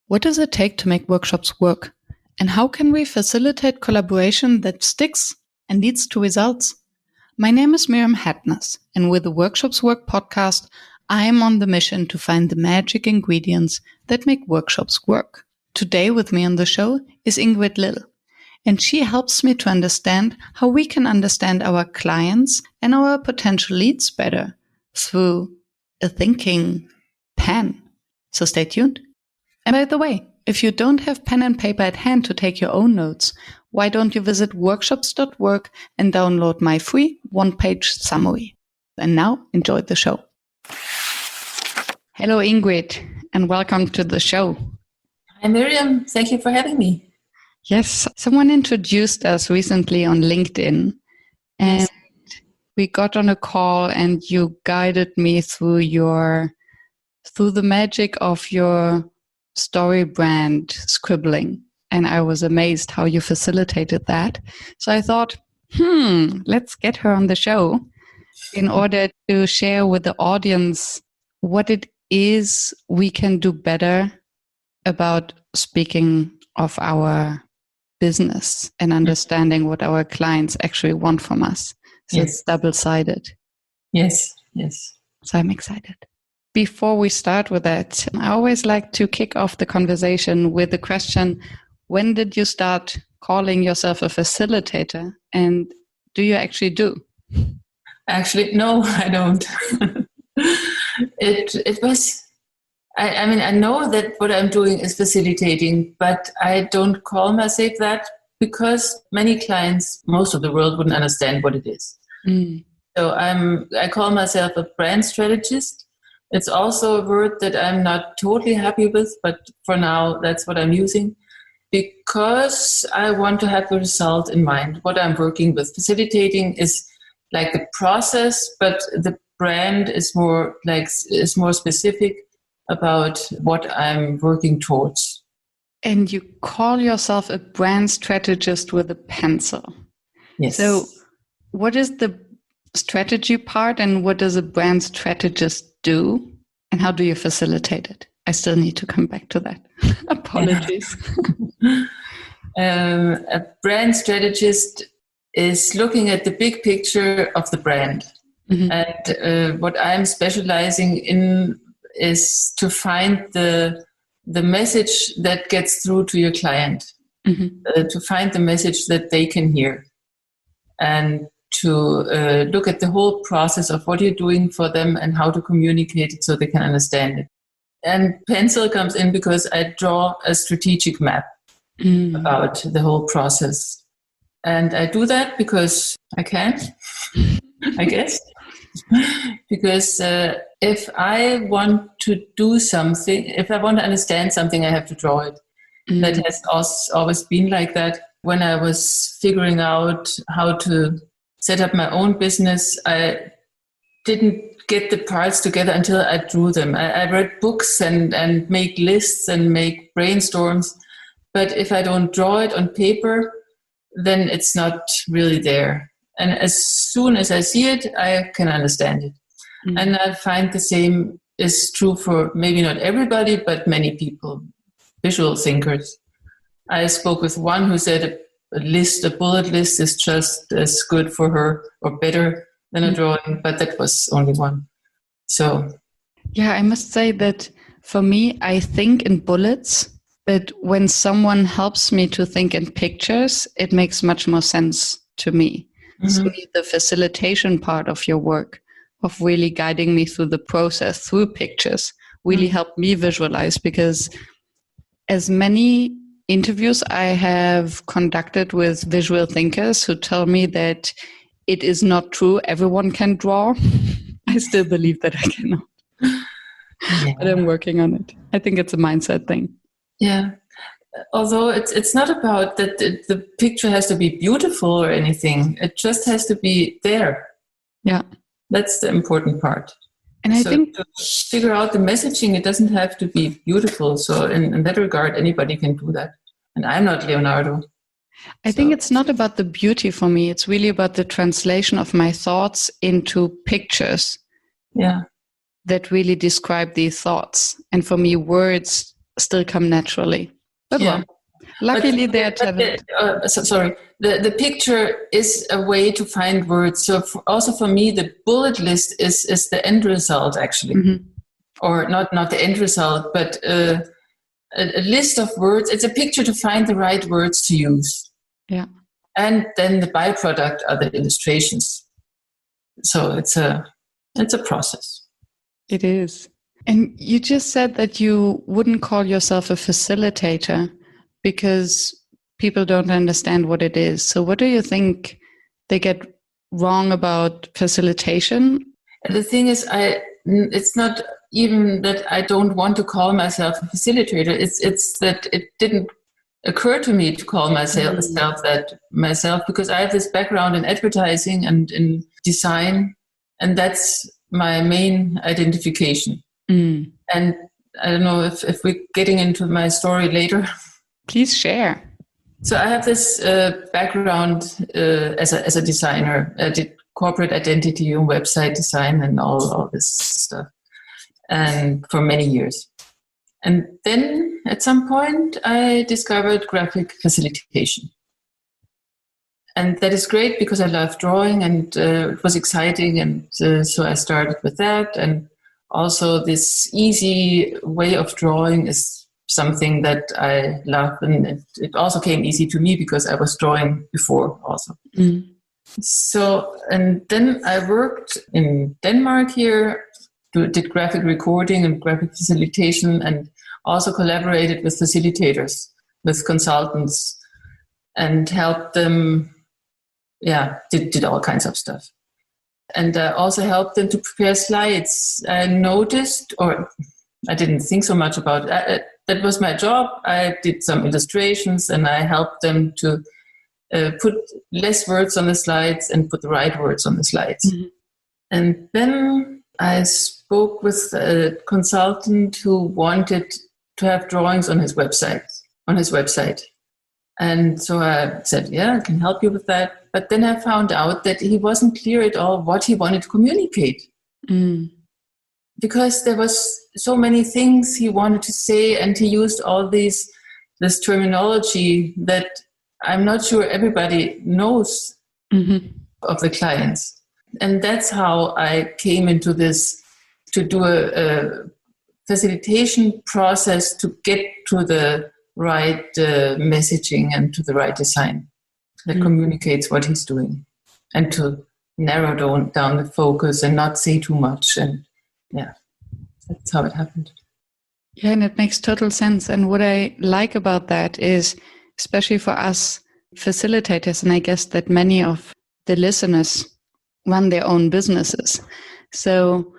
What does it take to make workshops work? And how can we facilitate collaboration that sticks and leads to results? My name is Miriam Hatness, and with the Workshops Work podcast, I am on the mission to find the magic ingredients that make workshops work. Today with me on the show is Ingrid Lill, and she helps me to understand how we can understand our clients and our potential leads better through a thinking pen. So stay tuned. And by the way, if you don't have pen and paper at hand to take your own notes, why don't you visit workshops.work and download my free one-page summary? And now, enjoy the show. Hello, Ingrid, and welcome to the show. Hi, Miriam. Thank you for having me. Yes, someone introduced us recently on LinkedIn, and we got on a call and you guided me through the magic of your story brand scribbling. And I was amazed how you facilitated that. So I thought, let's get her on the show in order to share with the audience what it is we can do better about speaking of our business and understanding what our clients actually want from us. So It's double-sided. Yes. So I'm excited. Before we start with that, I always like to kick off the conversation with the question, when did you start calling yourself a facilitator? And do you actually do? Actually, no, I don't. It was, I know that what I'm doing is facilitating, but I don't call myself that because many clients, most of the world wouldn't understand what it is. So I call myself a brand strategist. It's also a word that I'm not totally happy with, but for now, that's what I'm using because I want to have the result in mind, what I'm working with. Facilitating is like the process, but the brand is more specific about what I'm working towards. And you call yourself a brand strategist with a pencil. Yes. So what is the strategy part and what does a brand strategist do? And how do you facilitate it? I still need to come back to that. Apologies. A brand strategist is looking at the big picture of the brand. Mm-hmm. And what I'm specializing in is to find the message that gets through to your client, to find the message that they can hear, and to look at the whole process of what you're doing for them and how to communicate it so they can understand it. And pencil comes in because I draw a strategic map about the whole process. And I do that because I can, I guess. Because if I want to do something, if I want to understand something, I have to draw it. That has always been like that. When I was figuring out how to set up my own business, I didn't get the parts together until I drew them. I read books and make lists and make brainstorms. But if I don't draw it on paper, then it's not really there. And as soon as I see it, I can understand it. And I find the same is true for maybe not everybody, but many people, visual thinkers. I spoke with one who said a bullet list is just as good for her or better than a drawing, but that was only one. So, yeah, I must say that for me, I think in bullets, but when someone helps me to think in pictures, it makes much more sense to me. So the facilitation part of your work, of really guiding me through the process, through pictures, really helped me visualize, because as many interviews I have conducted with visual thinkers who tell me that it is not true, everyone can draw. I still believe that I cannot. But I'm working on it. I think it's a mindset thing. Yeah. Although it's not about that the picture has to be beautiful or anything. It just has to be there. Yeah. That's the important part. And I think to figure out the messaging, it doesn't have to be beautiful. So in that regard, anybody can do that. And I'm not Leonardo. I think it's not about the beauty for me. It's really about the translation of my thoughts into pictures. Yeah. that really describe these thoughts. And for me, words still come naturally. But well, luckily they're talent. The picture is a way to find words. So also for me, the bullet list is the end result, actually. Mm-hmm. Or not the end result, but a list of words. It's a picture to find the right words to use. Yeah. And then the byproduct are the illustrations. So it's a process. It is. And you just said that you wouldn't call yourself a facilitator because people don't understand what it is. So what do you think they get wrong about facilitation? The thing is, it's not even that I don't want to call myself a facilitator. It's that it didn't occur to me to call myself because I have this background in advertising and in design, and that's my main identification. Mm. And I don't know if we're getting into my story later. Please share. So I have this background as a designer. I did corporate identity and website design and all this stuff, and for many years. And then at some point I discovered graphic facilitation. And that is great because I love drawing and it was exciting. And so I started with that. And also this easy way of drawing is something that I love. And it also came easy to me because I was drawing before also. Mm. So, and then I worked in Denmark here, did graphic recording and graphic facilitation, and also collaborated with facilitators, with consultants, and helped them, did all kinds of stuff. And I also helped them to prepare slides. I noticed, or I didn't think so much about it, that was my job. I did some illustrations and I helped them to put less words on the slides and put the right words on the slides. Mm-hmm. And then I spoke with a consultant who wanted to have drawings on his website. And so I said, I can help you with that. But then I found out that he wasn't clear at all what he wanted to communicate. Mm. Because there was so many things he wanted to say, and he used all this terminology that I'm not sure everybody knows of the clients. And that's how I came into this, to do a facilitation process to get to the right messaging and to the right design that communicates what he's doing, and to narrow down the focus and not say too much. And that's how it happened. Yeah, and it makes total sense. And what I like about that is, especially for us facilitators, and I guess that many of the listeners run their own businesses. So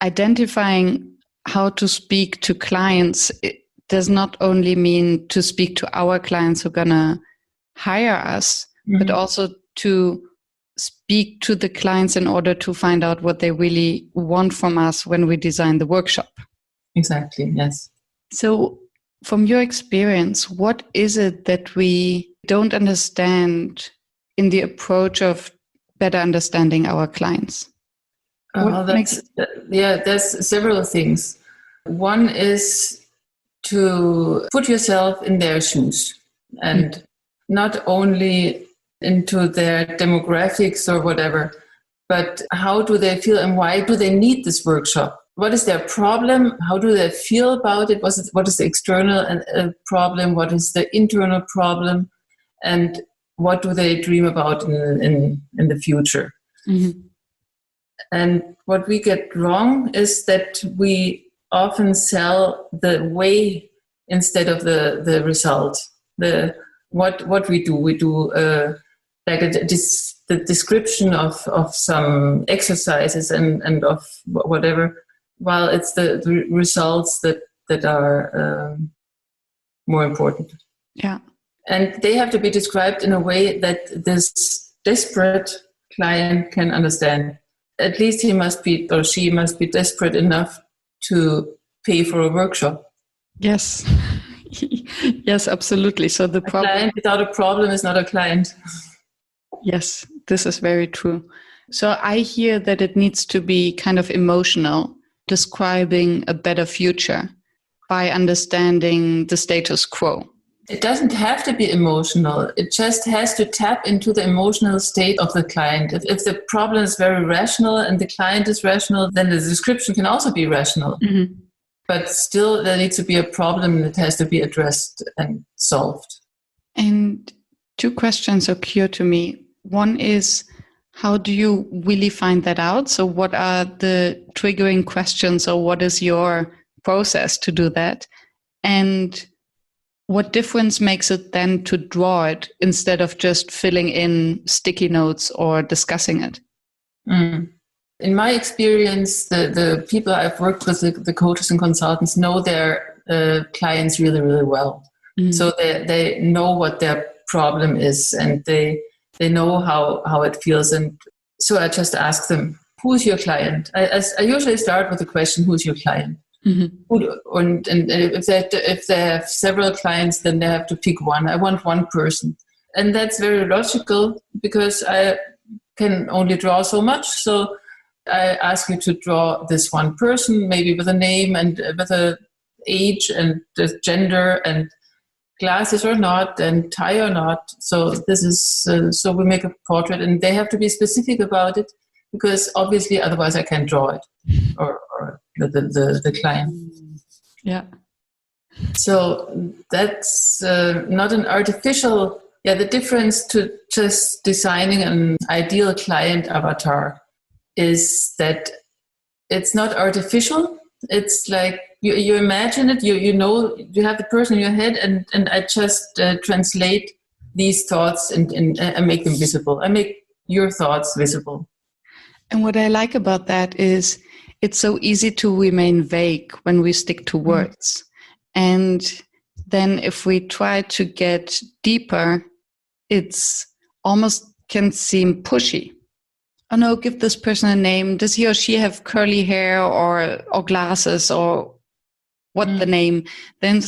identifying how to speak to clients, it does not only mean to speak to our clients who are going to hire us, but also to speak to the clients in order to find out what they really want from us when we design the workshop. Exactly, yes. So from your experience, what is it that we don't understand in the approach of better understanding our clients? There's several things. One is to put yourself in their shoes, and not only into their demographics or whatever, but how do they feel and why do they need this workshop? What is their problem? How do they feel about it? What is the external problem? What is the internal problem? And what do they dream about in the future? Mm-hmm. And what we get wrong is that we often sell the way instead of the result. What we do like the description of some exercises and of whatever, while it's the results that are more important. Yeah. And they have to be described in a way that this desperate client can understand. At least he must be, or she must be desperate enough to pay for a workshop. Yes. Yes, absolutely. So the client without a problem is not a client. Yes, this is very true. So I hear that it needs to be kind of emotional. describing a better future by understanding the status quo? It doesn't have to be emotional. It just has to tap into the emotional state of the client. If the problem is very rational and the client is rational, then the description can also be rational. Mm-hmm. But still, there needs to be a problem that has to be addressed and solved. And two questions occur to me. One is, how do you really find that out? So what are the triggering questions, or what is your process to do that? And what difference makes it then to draw it instead of just filling in sticky notes or discussing it? In my experience, the people I've worked with, the coaches and consultants, know their clients really, really well. Mm-hmm. So they know what their problem is, and they know how it feels. And so I just ask them, who's your client? I usually start with the question, who's your client? Mm-hmm. And if they have several clients, then they have to pick one. I want one person. And that's very logical because I can only draw so much. So I ask you to draw this one person, maybe with a name and with a age and the gender and glasses or not and tie or not. So this is so we make a portrait, and they have to be specific about it, because obviously otherwise I can't draw it or the client. Yeah. So that's not an artificial. Yeah, the difference to just designing an ideal client avatar is that it's not artificial. It's like you imagine it, you know, you have the person in your head, and I just translate these thoughts and make them visible. I make your thoughts visible. And what I like about that is it's so easy to remain vague when we stick to words. And then if we try to get deeper, it's almost can seem pushy. Oh no, give this person a name. Does he or she have curly hair or glasses, or what the name? Then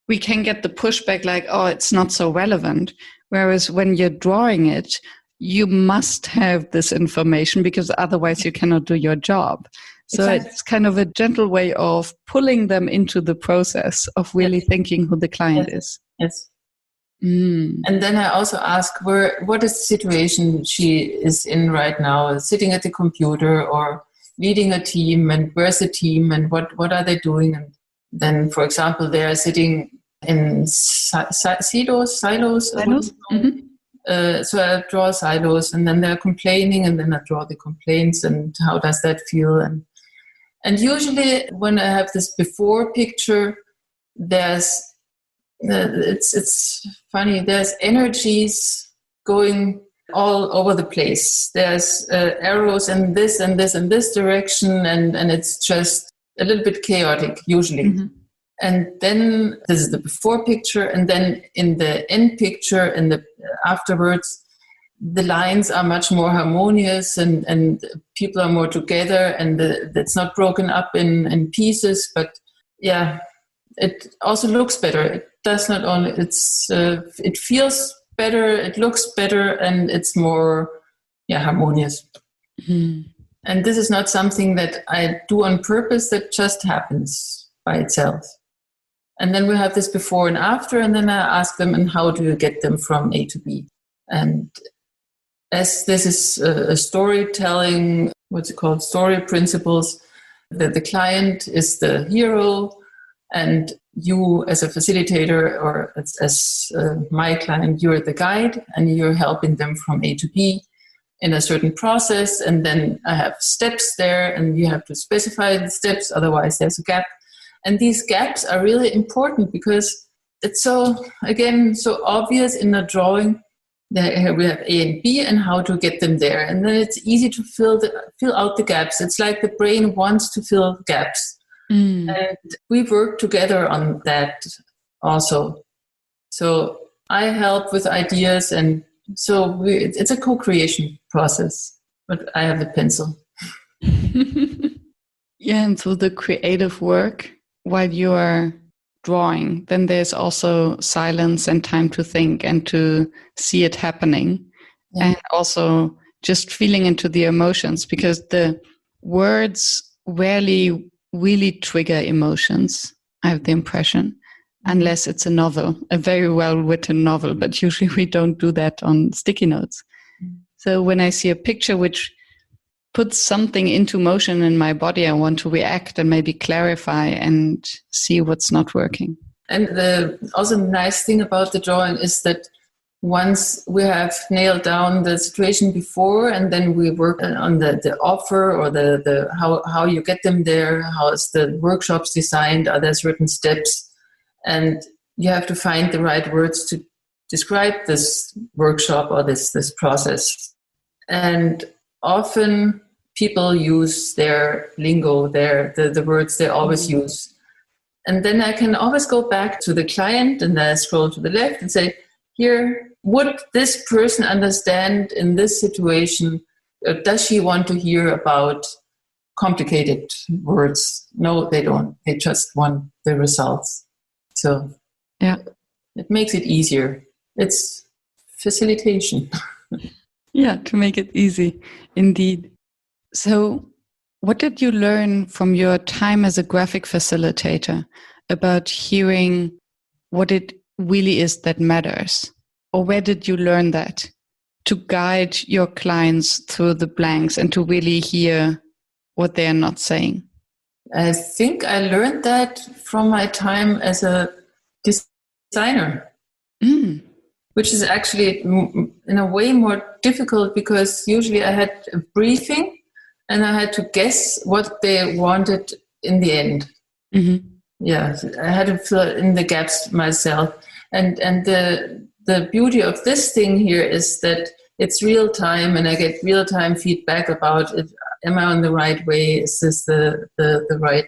we can get the pushback like, oh, it's not so relevant. Whereas when you're drawing it, you must have this information, because otherwise you cannot do your job. So exactly. It's kind of a gentle way of pulling them into the process of really thinking who the client is. Yes. And then I also ask what is the situation she is in right now, sitting at the computer or leading a team, and where's the team and what are they doing? And then, for example, they are sitting in silos. Mm-hmm. So I draw silos, and then they're complaining, and then I draw the complaints, and how does that feel? And usually when I have this before picture, there's it's funny. There's energies going all over the place. There's arrows in this and this and this direction, and it's just a little bit chaotic usually. Mm-hmm. And then this is the before picture, and then in the end picture and the afterwards, the lines are much more harmonious, and people are more together, and it's not broken up in pieces. But yeah, it also looks better. It does not only, it feels better, it looks better, and it's more harmonious. Mm-hmm. And this is not something that I do on purpose, that just happens by itself. And then we have this before and after, and then I ask them, and how do you get them from A to B? And as this is a storytelling, story principles, that the client is the hero, and you as a facilitator, or as my client, you're the guide, and you're helping them from A to B in a certain process. And then I have steps there, and you have to specify the steps, otherwise there's a gap. And these gaps are really important, because it's so obvious in the drawing that we have A and B and how to get them there. And then it's easy to fill out the gaps. It's like the brain wants to fill gaps. And we work together on that also. So I help with ideas, and so it's a co-creation process, but I have the pencil. Yeah, and so the creative work while you are drawing, then there's also silence and time to think and to see it happening. Yeah. And also just feeling into the emotions, because the words rarely really trigger emotions, I have the impression, unless it's a novel, a very well-written novel, but usually we don't do that on sticky notes. So when I see a picture which puts something into motion in my body, I want to react and maybe clarify and see what's not working. And the also nice thing about the drawing is that once we have nailed down the situation before, and then we work on the offer or the how you get them there, how is the workshops designed, are there certain steps, and you have to find the right words to describe this workshop or this process. And often people use their lingo, the words they always use. And then I can always go back to the client and then I scroll to the left and say, here, would this person understand in this situation, does she want to hear about complicated words? No, they don't. They just want the results. So yeah, it makes it easier. It's facilitation. Yeah, to make it easy, indeed. So what did you learn from your time as a graphic facilitator about hearing what it really is that matters? Or where did you learn that to guide your clients through the blanks and to really hear what they are not saying? I think I learned that from my time as a designer, which is actually in a way more difficult because usually I had a briefing and I had to guess what they wanted in the end. Mm-hmm. Yeah, I had to fill in the gaps myself. And the beauty of this thing here is that it's real time and I get real time feedback about it. Am I on the right way? Is this the right?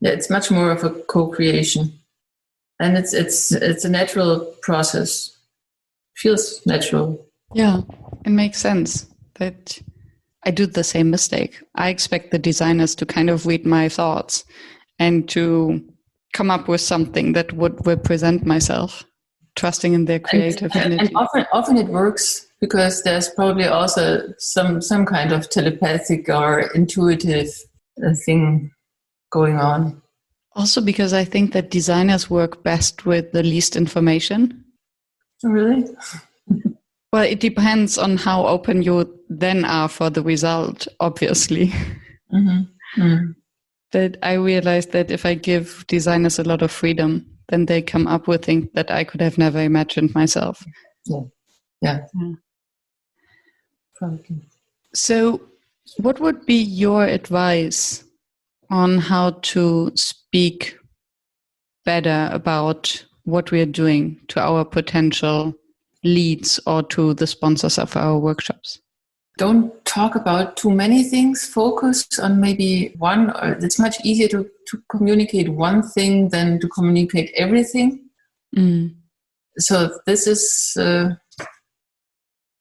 Yeah, it's much more of a co-creation. And it's a natural process. Feels natural. Yeah, it makes sense that I do the same mistake. I expect the designers to kind of read my thoughts and to come up with something that would represent myself, trusting in their creative energy. And often it works because there's probably also some kind of telepathic or intuitive thing going on. Also because I think that designers work best with the least information. Really? Well, it depends on how open you then are for the result, obviously. Mm-hmm. Mm. But I realized that if I give designers a lot of freedom, then they come up with things that I could have never imagined myself. Yeah. Probably. So what would be your advice on how to speak better about what we are doing to our potential leads or to the sponsors of our workshops? Don't talk about too many things. Focus on maybe one. It's much easier to communicate one thing than to communicate everything. Mm. So this is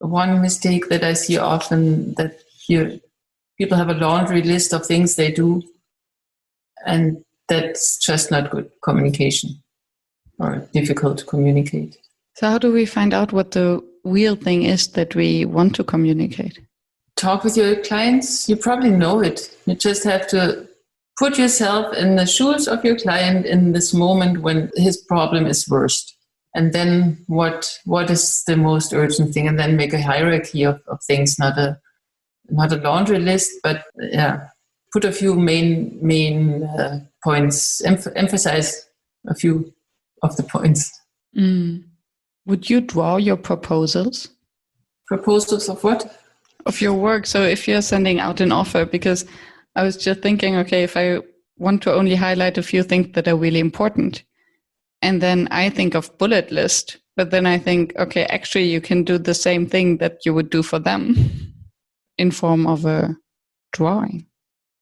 one mistake that I see often, that people have a laundry list of things they do, and that's just not good communication or difficult to communicate. So how do we find out what the real thing is that we want to communicate? Talk with your clients. You probably know it. You just have to put yourself in the shoes of your client in this moment when his problem is worst. And then what is the most urgent thing? And then make a hierarchy of things, not a laundry list, but put a few main points, emphasize a few of the points. Mm. Would you draw your proposals? Proposals of what? Of your work. So if you're sending out an offer, because I was just thinking, okay, if I want to only highlight a few things that are really important, and then I think of bullet list, but then I think, okay, actually you can do the same thing that you would do for them in form of a drawing.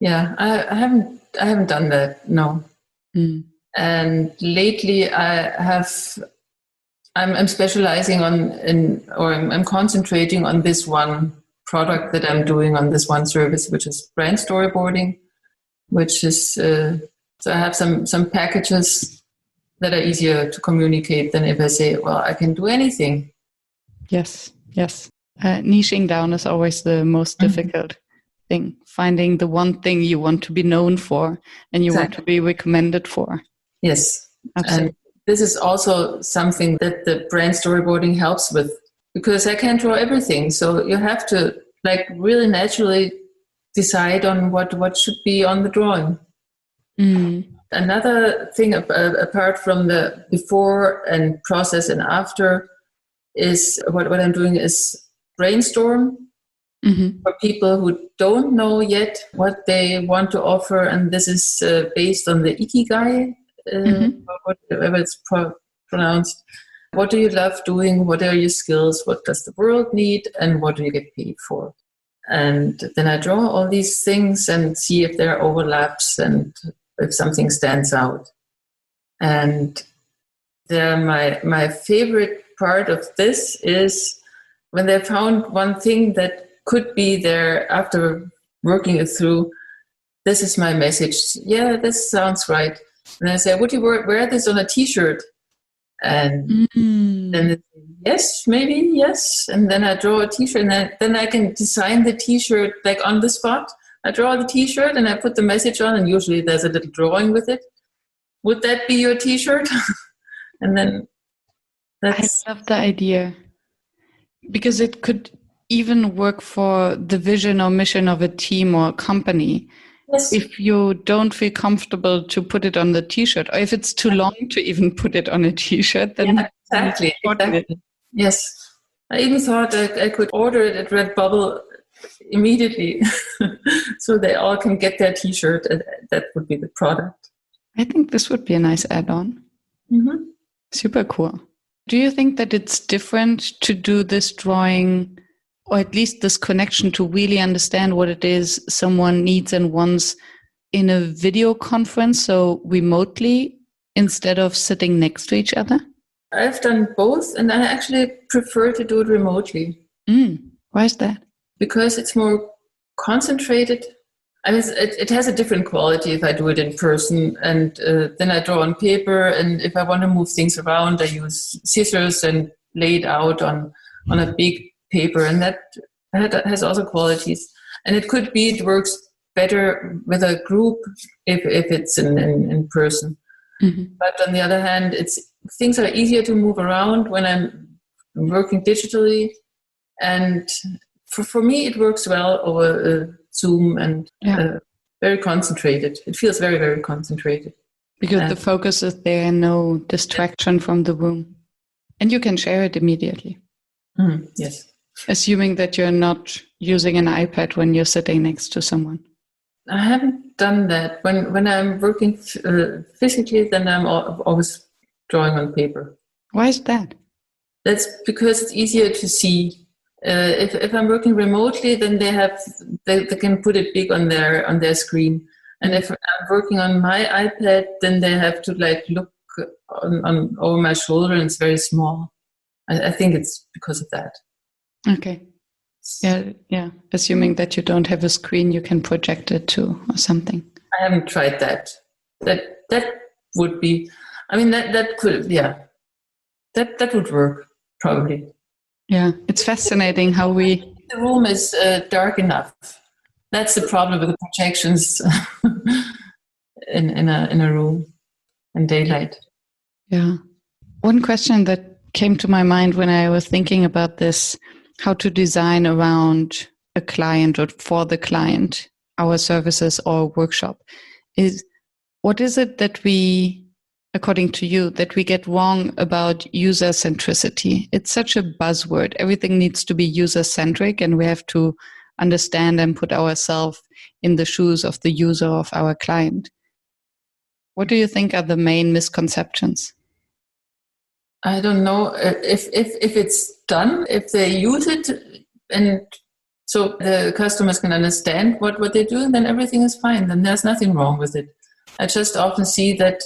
Yeah, I haven't done that, no. Mm. And lately I'm specializing I'm concentrating on this one product that I'm doing, on this one service, which is brand storyboarding, which is, so I have some packages that are easier to communicate than if I say, well, I can do anything. Yes. Niching down is always the most difficult. thing, finding the one thing you want to be known for and you want to be recommended for. Yes. Absolutely. And this is also something that the brand storyboarding helps with, because I can't draw everything. So you have to really naturally decide on what should be on the drawing. Another thing apart from the before and process and after is what I'm doing is brainstorm for people who don't know yet what they want to offer. And this is based on the Ikigai, whatever it's pronounced. What do you love doing? What are your skills? What does the world need? And what do you get paid for? And then I draw all these things and see if there are overlaps and if something stands out. And my favorite part of this is when they found one thing that could be there after working it through. This is my message. Yeah, this sounds right. And I say, would you wear this on a T-shirt? And then it's, yes, maybe, yes. And then I draw a T-shirt, and then I can design the T-shirt on the spot. I draw the T-shirt and I put the message on, and usually there's a little drawing with it. Would that be your T-shirt? And then I love the idea, because it could even work for the vision or mission of a team or a company. Yes. If you don't feel comfortable to put it on the T-shirt, or if it's too long to even put it on a T-shirt, then exactly. Yes, I even thought I could order it at Redbubble immediately, so they all can get their T-shirt, and that would be the product. I think this would be a nice add-on. Super cool. Do you think that it's different to do this drawing, or at least this connection, to really understand what it is someone needs and wants in a video conference, so remotely, instead of sitting next to each other? I've done both, and I actually prefer to do it remotely. Why is that? Because it's more concentrated. I mean, it has a different quality if I do it in person, and then I draw on paper, and if I want to move things around, I use scissors and lay it out on a big paper, and that has also qualities. And it could be it works better with a group if it's in person. But on the other hand, things are easier to move around when I'm working digitally, and for me it works well over Zoom, and very concentrated. It feels very, very concentrated. Because the focus is there and no distraction from the room. And you can share it immediately. Yes. Assuming that you're not using an iPad when you're sitting next to someone. I haven't done that. When I'm working physically, then I'm always drawing on paper. Why is that? That's because it's easier to see. If I'm working remotely, then they can put it big on their screen. And if I'm working on my iPad, then they have to look on over my shoulder, and it's very small. I think it's because of that. Okay. Yeah. Assuming that you don't have a screen you can project it to or something. I haven't tried that. That would be. I mean, that could. Yeah. That would work probably. Yeah, it's fascinating how the room is dark enough. That's the problem with the projections in a room in daylight. Yeah. One question that came to my mind when I was thinking about this, how to design around a client or for the client, our services or workshop, is what is it that we, according to you, that we get wrong about user-centricity? It's such a buzzword. Everything needs to be user-centric, and we have to understand and put ourselves in the shoes of the user of our client. What do you think are the main misconceptions? I don't know if it's done, if they use it, and so the customers can understand what they're doing, then everything is fine. Then there's nothing wrong with it. I just often see that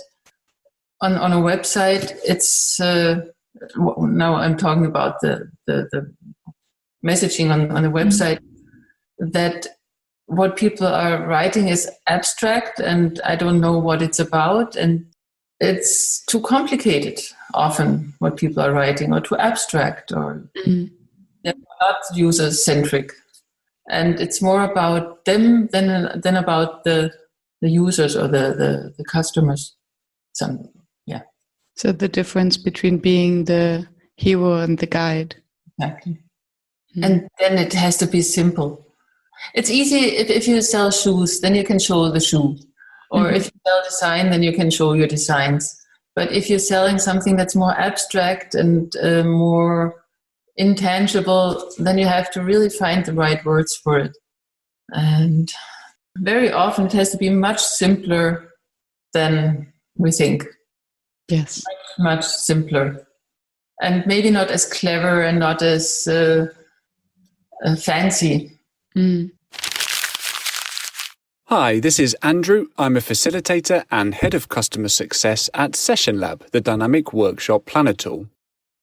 on a website, it's now I'm talking about the messaging on the website, that what people are writing is abstract, and I don't know what it's about, and it's too complicated often what people are writing, or too abstract, or they're not user-centric. And it's more about them than about the users or the customers. So the difference between being the hero and the guide. Exactly. And then it has to be simple. It's easy if you sell shoes, then you can show the shoe. Or if you sell design, then you can show your designs. But if you're selling something that's more abstract and more intangible, then you have to really find the right words for it. And very often it has to be much simpler than we think. Yes. Much simpler. And maybe not as clever and not as fancy. Hi, this is Andrew. I'm a facilitator and head of customer success at Session Lab, the dynamic workshop planner tool.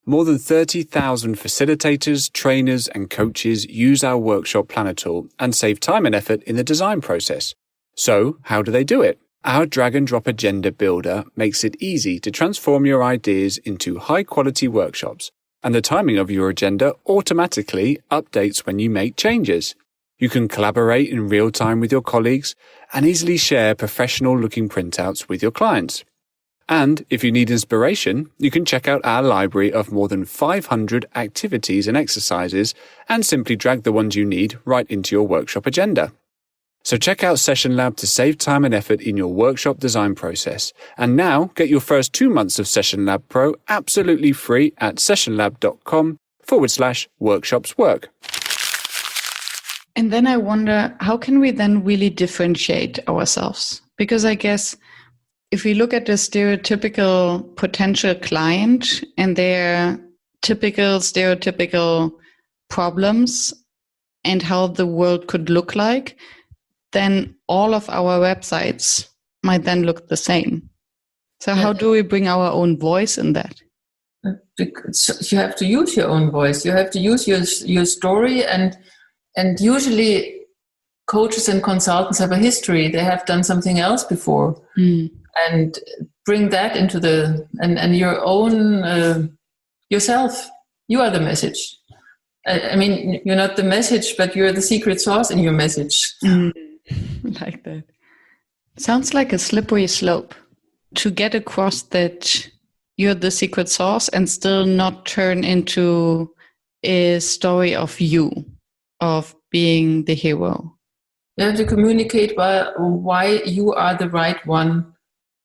More than 30,000 facilitators, trainers, and coaches use our workshop planner tool and save time and effort in the design process. So, how do they do it? Our drag-and-drop agenda builder makes it easy to transform your ideas into high-quality workshops, and the timing of your agenda automatically updates when you make changes. You can collaborate in real time with your colleagues and easily share professional-looking printouts with your clients. And if you need inspiration, you can check out our library of more than 500 activities and exercises and simply drag the ones you need right into your workshop agenda. So check out Session Lab to save time and effort in your workshop design process. And now get your first 2 months of Session Lab Pro absolutely free at sessionlab.com/workshopswork. And then I wonder, how can we then really differentiate ourselves? Because I guess if we look at the stereotypical potential client and their stereotypical problems and how the world could look like, then all of our websites might then look the same. So how do we bring our own voice in that? Because you have to use your own voice. You have to use your story, and usually coaches and consultants have a history. They have done something else before. And bring that into and your own yourself. You are the message. I mean, you're not the message, but you're the secret sauce in your message. Like that. Sounds like a slippery slope to get across that you're the secret sauce and still not turn into a story of you, of being the hero. You have to communicate why you are the right one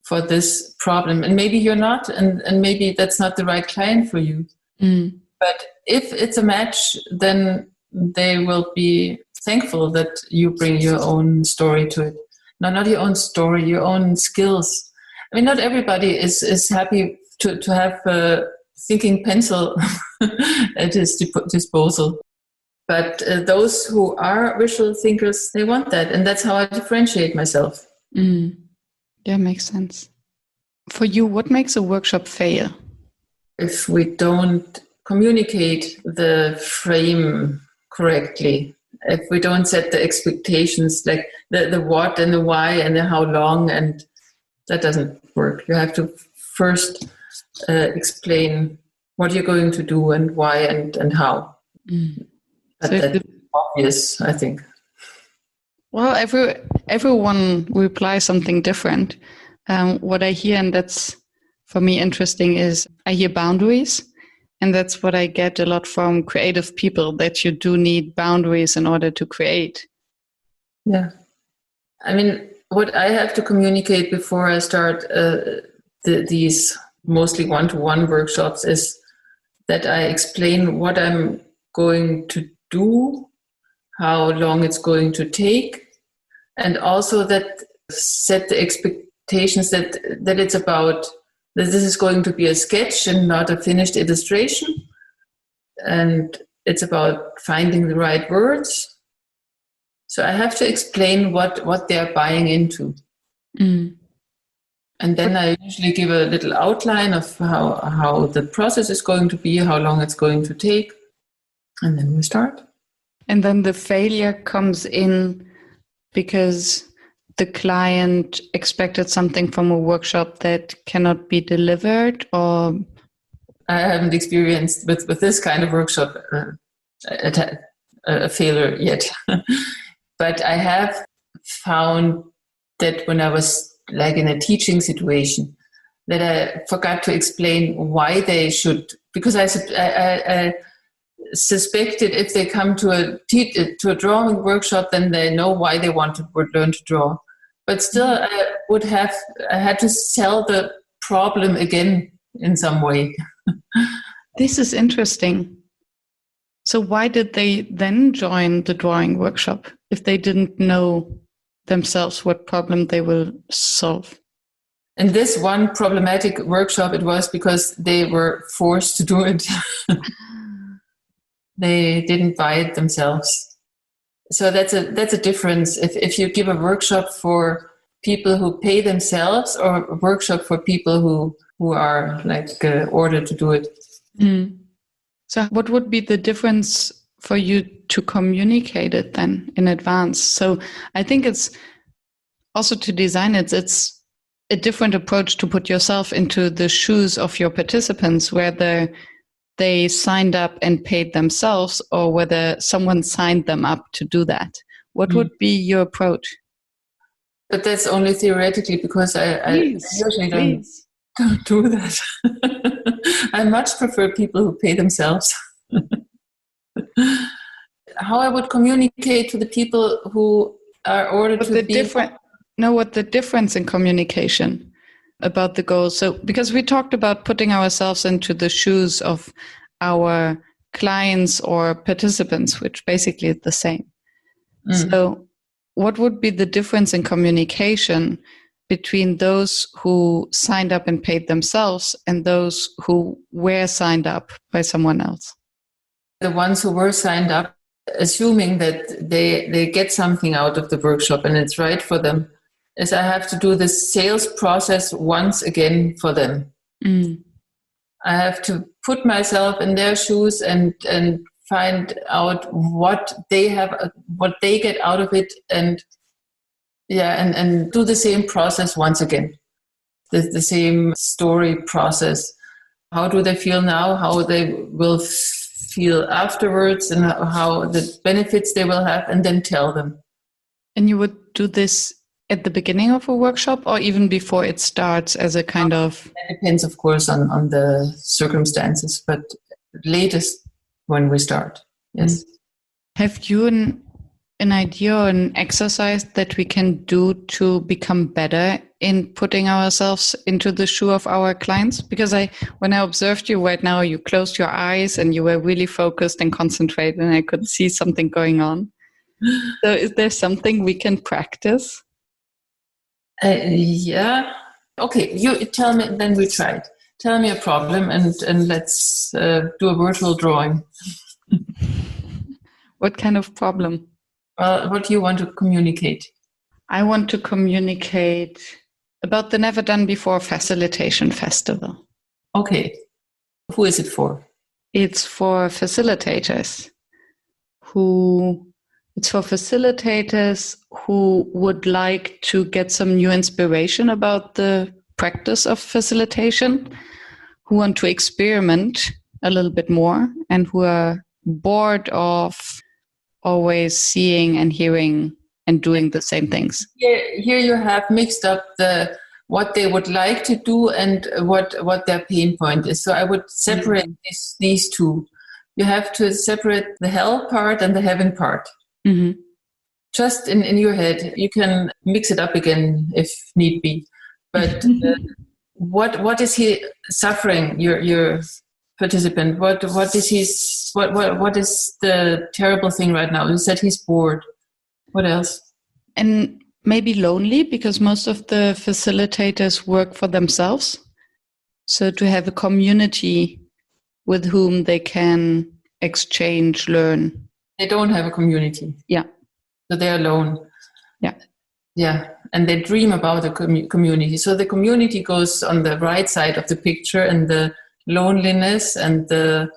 for this problem. And maybe you're not, and maybe that's not the right client for you. But if it's a match, then they will be thankful that you bring your own story to it. No, not your own story, your own skills. I mean, not everybody is happy to have a thinking pencil at his disposal. But those who are visual thinkers, they want that. And that's how I differentiate myself. Yeah, makes sense. For you, what makes a workshop fail? If we don't communicate the frame correctly, if we don't set the expectations, like the what and the why and the how long, and that doesn't work. You have to first explain what you're going to do and why and how. But So that's obvious, I think. Well, everyone replies something different. What I hear, and that's for me interesting, is I hear boundaries. And that's what I get a lot from creative people, that you do need boundaries in order to create. Yeah. I mean, what I have to communicate before I start these mostly one-to-one workshops is that I explain what I'm going to do, how long it's going to take, and also that set the expectations that it's about, that this is going to be a sketch and not a finished illustration. And it's about finding the right words. So I have to explain what they're buying into. And then I usually give a little outline of how the process is going to be, how long it's going to take. And then we start. And then the failure comes in because the client expected something from a workshop that cannot be delivered, or? I haven't experienced with this kind of workshop a failure yet. But I have found that when I was like in a teaching situation, that I forgot to explain why they should, because I suspected if they come to a drawing workshop, then they know why they want to learn to draw. But still, I had to sell the problem again in some way. This is interesting. So why did they then join the drawing workshop if they didn't know themselves what problem they will solve? In this one problematic workshop, it was because they were forced to do it. They didn't buy it themselves. So that's a difference. If you give a workshop for people who pay themselves, or a workshop for people who are like ordered to do it. Mm. So what would be the difference for you to communicate it then in advance? So I think it's also to design it. It's a different approach to put yourself into the shoes of your participants, whether they signed up and paid themselves or whether someone signed them up to do that. What would be your approach? But that's only theoretically, because I usually don't do that. I much prefer people who pay themselves. How I would communicate to the people who are ordered to be... what the difference in communication about the goals. So, because we talked about putting ourselves into the shoes of our clients or participants, which basically is the same. So what would be the difference in communication between those who signed up and paid themselves and those who were signed up by someone else? The ones who were signed up, assuming that they get something out of the workshop and it's right for them, is I have to do the sales process once again for them. I have to put myself in their shoes and find out what they get out of it, and do the same process once again. The same story process. How do they feel now? How they will feel afterwards, and how the benefits they will have, and then tell them. And you would do this at the beginning of a workshop or even before it starts as a kind of... It depends, of course, on the circumstances, but latest when we start, yes. Have you an idea or an exercise that we can do to become better in putting ourselves into the shoe of our clients? Because when I observed you right now, you closed your eyes and you were really focused and concentrated, and I could see something going on. So is there something we can practice? Yeah. Okay, you tell me, then we try it. Tell me a problem and let's do a virtual drawing. What kind of problem? Well, what do you want to communicate? I want to communicate about the Never Done Before Facilitation Festival. Okay. Who is it for? It's for facilitators who would like to get some new inspiration about the practice of facilitation, who want to experiment a little bit more, and who are bored of always seeing and hearing and doing the same things. Here you have mixed up what they would like to do and what their pain point is. So I would separate these two. You have to separate the hell part and the heaven part. Mm-hmm. Just in your head. You can mix it up again if need be. But what is he suffering, your participant? What is the terrible thing right now? You said he's bored. What else? And maybe lonely, because most of the facilitators work for themselves. So to have a community with whom they can exchange, learn. They don't have a community. Yeah. So they're alone. Yeah. Yeah. And they dream about a community. So the community goes on the right side of the picture, and the loneliness and the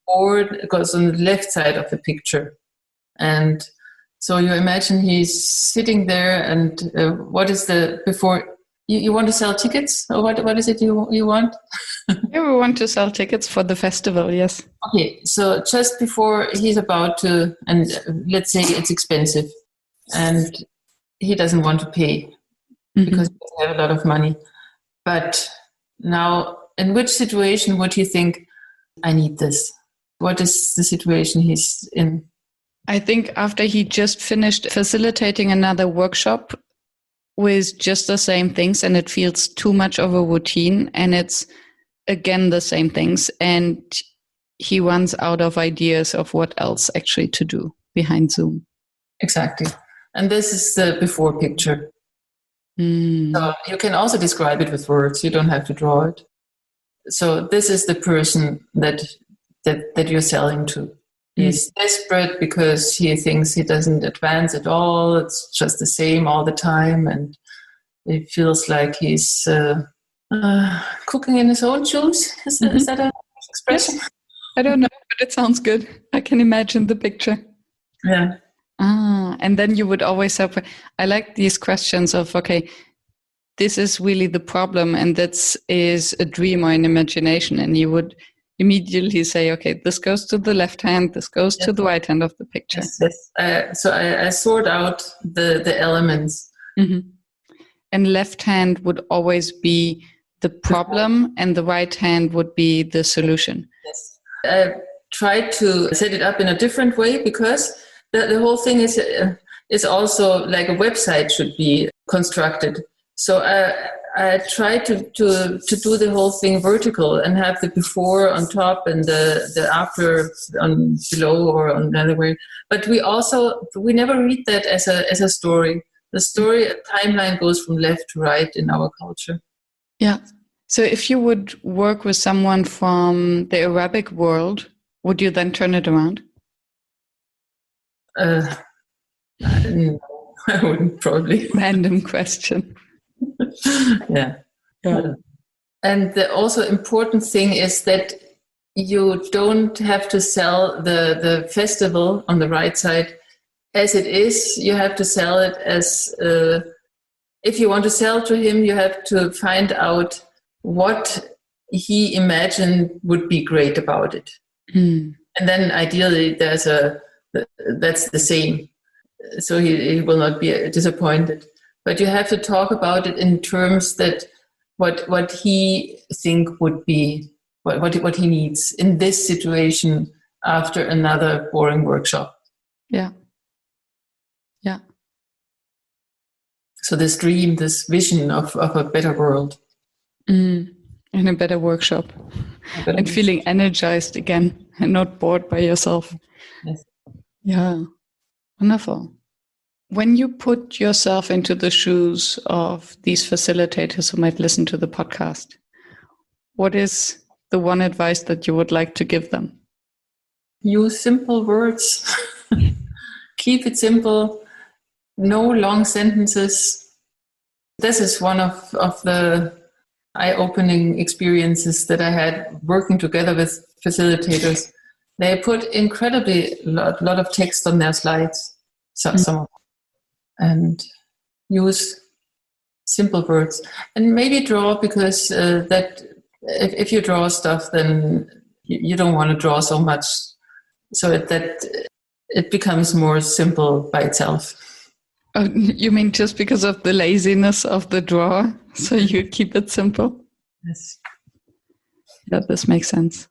bored goes on the left side of the picture. And so you imagine he's sitting there, and what is before you want to sell tickets, or what is it you want? Yeah, we want to sell tickets for the festival, yes. Okay, so just before he's about to, and let's say it's expensive, and he doesn't want to pay because he doesn't have a lot of money. But now, in which situation would he think, I need this? What is the situation he's in? I think after he just finished facilitating another workshop with just the same things, and it feels too much of a routine, and it's again the same things, and he runs out of ideas of what else actually to do behind Zoom. Exactly. And this is the before picture. So you can also describe it with words. You don't have to draw it. So this is the person that you're selling to. He's desperate because he thinks he doesn't advance at all. It's just the same all the time. And it feels like he's cooking in his own juice. Is that an expression? Yes. I don't know, but it sounds good. I can imagine the picture. Yeah. And then you would always have, I like these questions of, okay, this is really the problem, and that is a dream or an imagination. And you would immediately say, okay, this goes to the left hand, this goes to the right hand of the picture. Yes. So I sort out the elements. And left hand would always be the problem, and the right hand would be the solution. Yes. I tried to set it up in a different way because the whole thing is also like a website should be constructed. So I tried to do the whole thing vertical and have the before on top and the after on below or on the other way. But we never read that as a story. The story timeline goes from left to right in our culture. Yeah. So if you would work with someone from the Arabic world, would you then turn it around? No, I wouldn't probably. Random question. Yeah. And the also important thing is that you don't have to sell the festival on the right side as it is. You have to sell it as, if you want to sell to him, you have to find out what he imagined would be great about it. And then ideally that's the same. So he will not be disappointed. But you have to talk about it in terms that what he think would be what he needs in this situation after another boring workshop. Yeah. So this dream, this vision of a better world. In a better workshop. And feeling energized again and not bored by yourself. Yes. Yeah. Wonderful. When you put yourself into the shoes of these facilitators who might listen to the podcast, what is the one advice that you would like to give them? Use simple words. Keep it simple. No long sentences. This is one of the eye-opening experiences that I had working together with facilitators. They put incredibly lot of text on their slides. Some of them. And use simple words, and maybe draw, because that if you draw stuff, then you don't want to draw so much, so that it becomes more simple by itself. Oh, you mean just because of the laziness of the drawer, so you keep it simple? Yes. Yeah, this makes sense.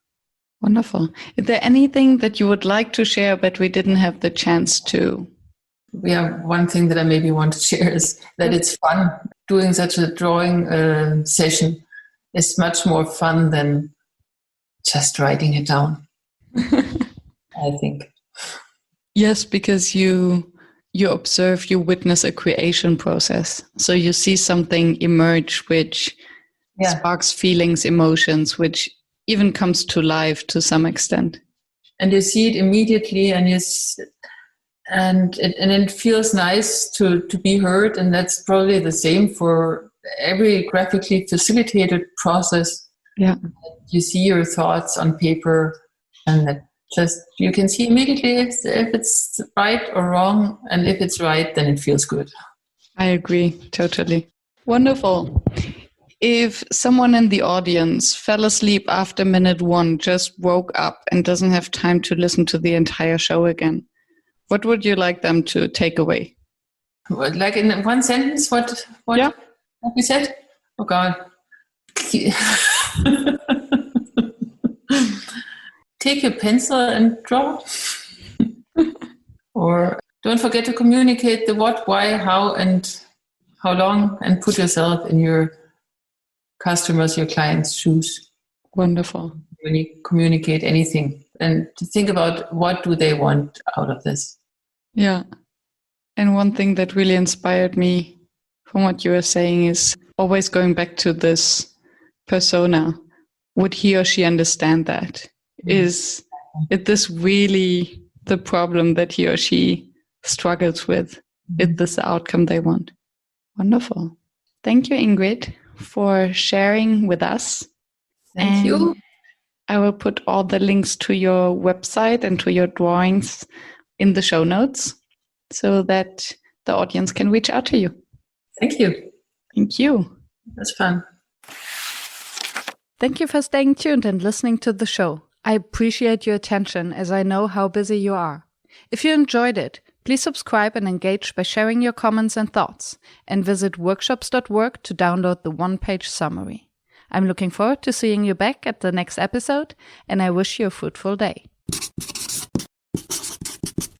Wonderful. Is there anything that you would like to share but we didn't have the chance to? Yeah, one thing that I maybe want to share is that it's fun. Doing such a drawing session is much more fun than just writing it down, I think. Yes, because you observe, you witness a creation process. So you see something emerge which sparks feelings, emotions, which even comes to life to some extent. And you see it immediately, and and it feels nice to be heard, and that's probably the same for every graphically facilitated process. Yeah, you see your thoughts on paper, and that just you can see immediately if it's right or wrong, and if it's right, then it feels good. I agree totally. Wonderful. if someone in the audience fell asleep after minute 1, just woke up and doesn't have time to listen to the entire show again, what would you like them to take away? Like in one sentence, what we said? Oh God. Take your pencil and draw. Or don't forget to communicate the what, why, how, and how long, and put yourself in your customers, your clients' shoes. Wonderful. When you communicate anything, and to think about what do they want out of this. Yeah. And one thing that really inspired me from what you were saying is always going back to this persona. Would he or she understand that? Is this really the problem that he or she struggles with? Is this the outcome they want? Wonderful. Thank you, Ingrid, for sharing with us. Thank you. I will put all the links to your website and to your drawings in the show notes so that the audience can reach out to you. Thank you. Thank you. That's fun. Thank you for staying tuned and listening to the show. I appreciate your attention as I know how busy you are. If you enjoyed it, please subscribe and engage by sharing your comments and thoughts, and visit workshops.work to download the one-page summary. I'm looking forward to seeing you back at the next episode, and I wish you a fruitful day.